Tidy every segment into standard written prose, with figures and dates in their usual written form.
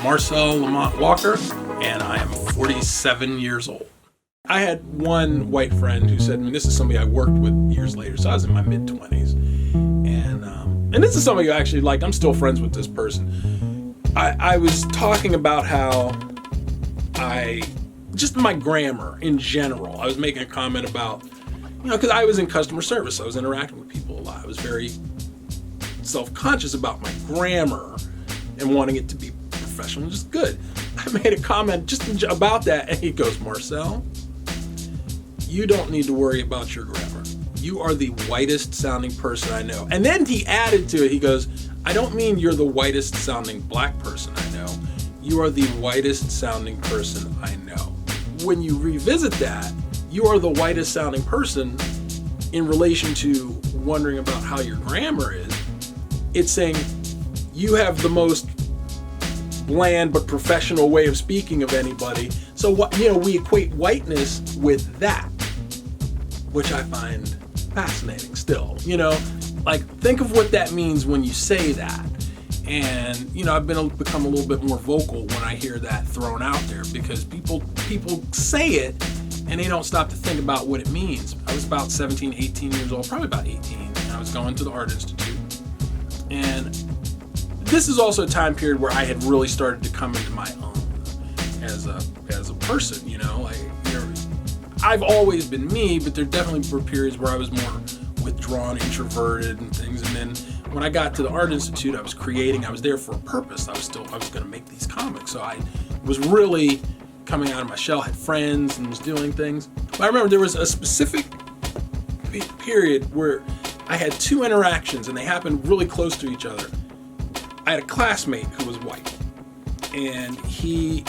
Marcel Lamont Walker, and I am 47 years old. I had one white friend who said, this is somebody I worked with years later, so I was in my mid-20s. And this is somebody who actually, I'm still friends with this person. I was talking about how just my grammar in general. I was making a comment about, because I was in customer service. I was interacting with people a lot. I was very self-conscious about my grammar and wanting it to be professional and just good. I made a comment just about that, and he goes, Marcel, you don't need to worry about your grammar. You are the whitest sounding person I know. And then he added to it, he goes, I don't mean you're the whitest sounding black person I know. You are the whitest sounding person I know. When you revisit that, you are the whitest sounding person in relation to wondering about how your grammar is. It's saying you have the most bland but professional way of speaking of anybody. So we equate whiteness with that, which I find fascinating still. Think of what that means when you say that. And I've become a little bit more vocal when I hear that thrown out there, because people say it and they don't stop to think about what it means. I was about 17, 18 years old, probably about 18, and I was going to the Art Institute. And this is also a time period where I had really started to come into my own as a person. I've always been me, but there definitely were periods where I was more withdrawn, introverted, and things. And then when I got to the Art Institute, I was creating. I was there for a purpose. I was going to make these comics. So I was really coming out of my shell. Had friends and was doing things. But I remember there was a specific period where I had two interactions, and they happened really close to each other. I had a classmate who was white, and he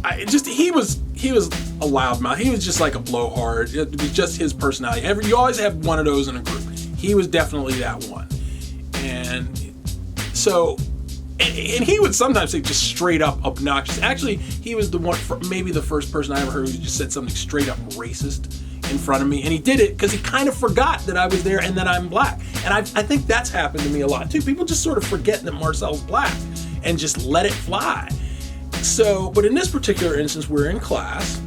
was a loudmouth. He was just like a blowhard. It was just his personality. You always have one of those in a group. He was definitely that one. And so, and he would sometimes say just straight up obnoxious. Actually, he was the one, maybe the first person I ever heard who just said something straight up racist in front of me. And he did it because he kind of forgot that I was there and that I'm black. And I think that's happened to me a lot too. People just sort of forget that Marcel's black and just let it fly. So, but in this particular instance, we're in class.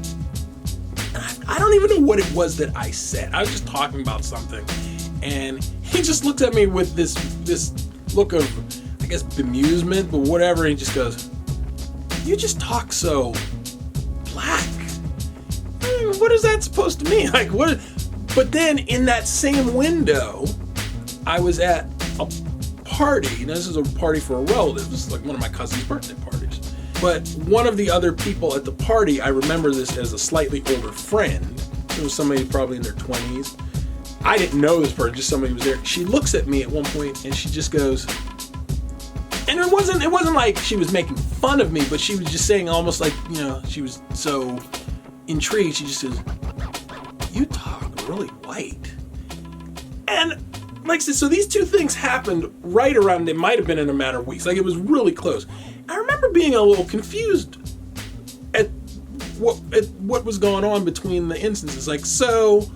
And I don't even know what it was that I said. I was just talking about something. And he just looked at me with this look of, I guess, bemusement, but whatever. He just goes, you just talk so black. What is that supposed to mean? What? But then in that same window, I was at a party. Now, this is a party for a relative. This is like one of my cousin's birthday parties. But one of the other people at the party, I remember this as a slightly older friend. It was somebody probably in their 20s. I didn't know this person, just somebody who was there. She looks at me at one point and she just goes, and it wasn't like she was making fun of me, but she was just saying almost like, she was so intrigued. She just says, you talk really white. And like I said, so these two things happened right around, it might have been in a matter of weeks. It was really close. I remember being a little confused at what was going on between the instances. So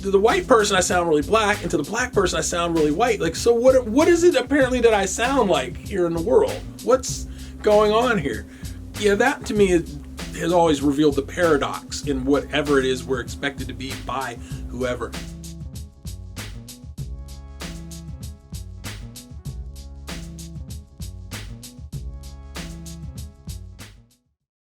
to the white person I sound really black, and to the black person I sound really white. So what is it apparently that I sound like here in the world? What's going on here? Yeah, that to me has always revealed the paradox in whatever it is we're expected to be by whoever.